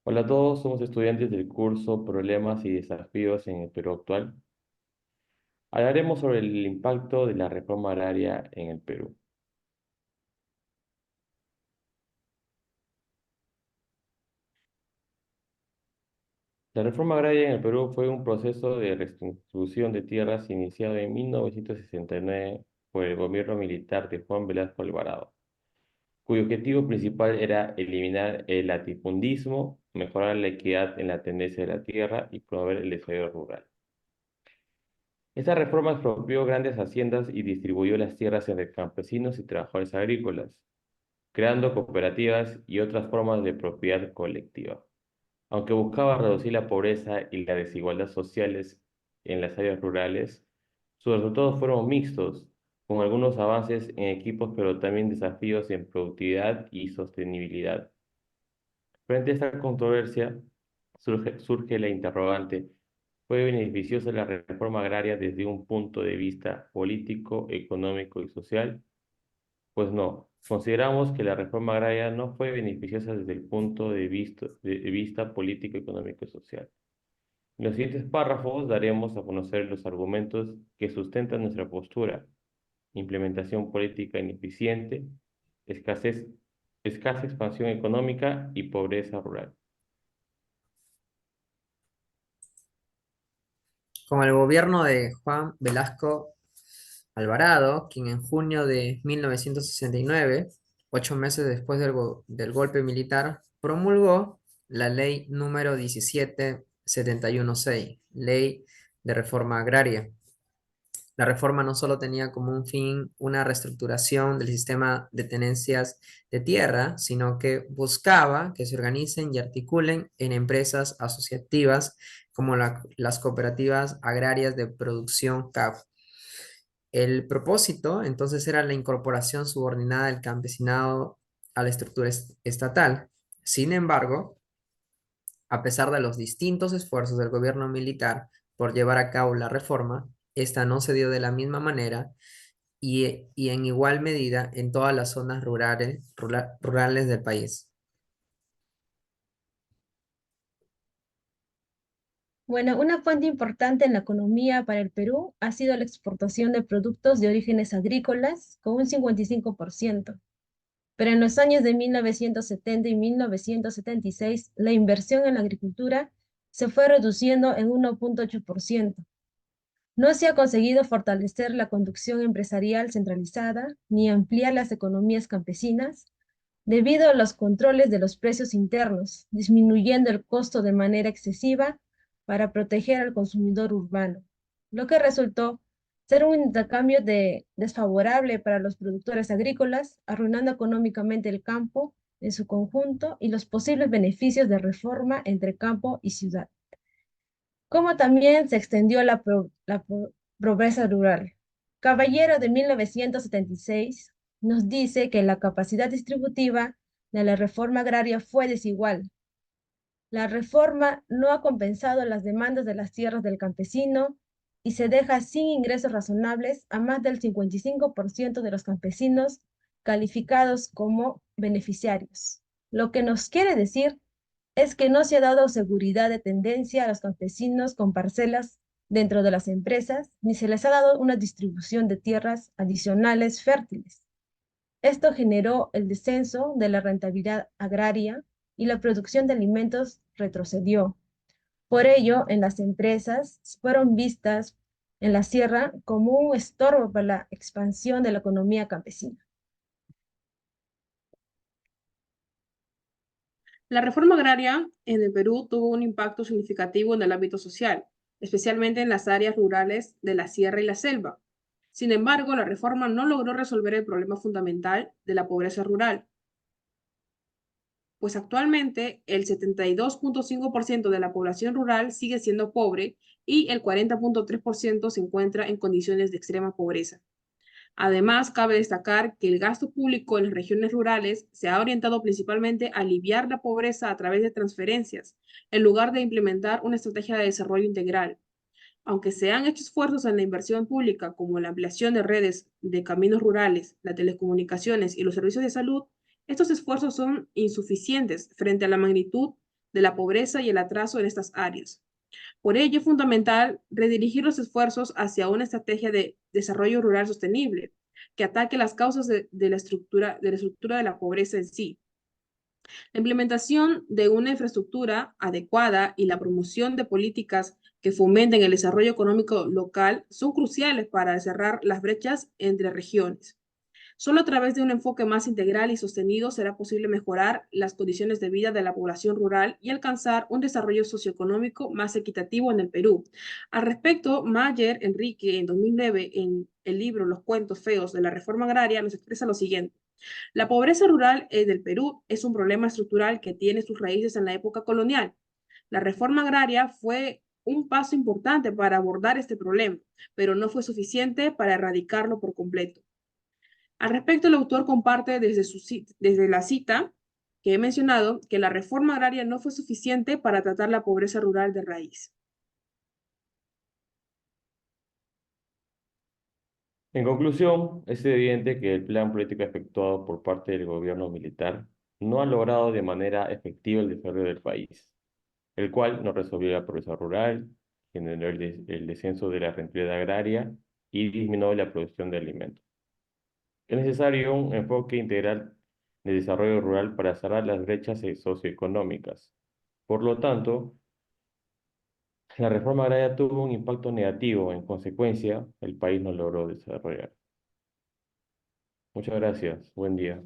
Hola a todos, somos estudiantes del curso Problemas y Desafíos en el Perú actual. Hablaremos sobre el impacto de la reforma agraria en el Perú. La reforma agraria en el Perú fue un proceso de redistribución de tierras iniciado en 1969 por el gobierno militar de Juan Velasco Alvarado, cuyo objetivo principal era eliminar el latifundismo, mejorar la equidad en la tendencia de la tierra y promover el desarrollo rural. Esta reforma expropió grandes haciendas y distribuyó las tierras entre campesinos y trabajadores agrícolas, creando cooperativas y otras formas de propiedad colectiva. Aunque buscaba reducir la pobreza y la desigualdad sociales en las áreas rurales, sus resultados fueron mixtos, con algunos avances en equipos, pero también desafíos en productividad y sostenibilidad. Frente a esta controversia, surge la interrogante: ¿fue beneficiosa la reforma agraria desde un punto de vista político, económico y social? Pues no, consideramos que la reforma agraria no fue beneficiosa desde el punto de vista político, económico y social. En los siguientes párrafos daremos a conocer los argumentos que sustentan nuestra postura: implementación política ineficiente, escasez, escasa expansión económica y pobreza rural. Con el gobierno de Juan Velasco Alvarado, quien en junio de 1969, 8 meses después del golpe militar, promulgó la ley número 17716, Ley de Reforma Agraria. La reforma no solo tenía como un fin una reestructuración del sistema de tenencias de tierra, sino que buscaba que se organicen y articulen en empresas asociativas como las cooperativas agrarias de producción CAP. El propósito entonces era la incorporación subordinada del campesinado a la estructura estatal. Sin embargo, a pesar de los distintos esfuerzos del gobierno militar por llevar a cabo la reforma, esta no se dio de la misma manera y en igual medida en todas las zonas rurales del país. Bueno, una fuente importante en la economía para el Perú ha sido la exportación de productos de orígenes agrícolas con un 55%. Pero en los años de 1970 y 1976, la inversión en la agricultura se fue reduciendo en 1,8%. No se ha conseguido fortalecer la conducción empresarial centralizada ni ampliar las economías campesinas debido a los controles de los precios internos, disminuyendo el costo de manera excesiva para proteger al consumidor urbano, lo que resultó ser un intercambio desfavorable para los productores agrícolas, arruinando económicamente el campo en su conjunto y los posibles beneficios de reforma entre campo y ciudad. Como también se extendió la pobreza rural. Caballero de 1976 nos dice que la capacidad distributiva de la reforma agraria fue desigual. La reforma no ha compensado las demandas de las tierras del campesino y se deja sin ingresos razonables a más del 55% de los campesinos calificados como beneficiarios. Lo que nos quiere decir es que no se ha dado seguridad de tendencia a los campesinos con parcelas dentro de las empresas, ni se les ha dado una distribución de tierras adicionales fértiles. Esto generó el descenso de la rentabilidad agraria y la producción de alimentos retrocedió. Por ello, en las empresas fueron vistas en la sierra como un estorbo para la expansión de la economía campesina. La reforma agraria en el Perú tuvo un impacto significativo en el ámbito social, especialmente en las áreas rurales de la sierra y la selva. Sin embargo, la reforma no logró resolver el problema fundamental de la pobreza rural, pues actualmente el 72,5% de la población rural sigue siendo pobre y el 40,3% se encuentra en condiciones de extrema pobreza. Además, cabe destacar que el gasto público en las regiones rurales se ha orientado principalmente a aliviar la pobreza a través de transferencias, en lugar de implementar una estrategia de desarrollo integral. Aunque se han hecho esfuerzos en la inversión pública, como la ampliación de redes de caminos rurales, las telecomunicaciones y los servicios de salud, estos esfuerzos son insuficientes frente a la magnitud de la pobreza y el atraso en estas áreas. Por ello, es fundamental redirigir los esfuerzos hacia una estrategia de desarrollo rural sostenible que ataque las causas de la estructura de la pobreza en sí. La implementación de una infraestructura adecuada y la promoción de políticas que fomenten el desarrollo económico local son cruciales para cerrar las brechas entre regiones. Solo a través de un enfoque más integral y sostenido será posible mejorar las condiciones de vida de la población rural y alcanzar un desarrollo socioeconómico más equitativo en el Perú. Al respecto, Mayer Enrique, en 2009, en el libro Los cuentos feos de la reforma agraria, nos expresa lo siguiente. La pobreza rural del Perú es un problema estructural que tiene sus raíces en la época colonial. La reforma agraria fue un paso importante para abordar este problema, pero no fue suficiente para erradicarlo por completo. Al respecto, el autor comparte desde la cita que he mencionado que la reforma agraria no fue suficiente para tratar la pobreza rural de raíz. En conclusión, es evidente que el plan político efectuado por parte del gobierno militar no ha logrado de manera efectiva el desarrollo del país, el cual no resolvió la pobreza rural, generó el descenso de la rentabilidad agraria y disminuyó la producción de alimentos. Es necesario un enfoque integral de desarrollo rural para cerrar las brechas socioeconómicas. Por lo tanto, la reforma agraria tuvo un impacto negativo. En consecuencia, el país no logró desarrollar. Muchas gracias. Buen día.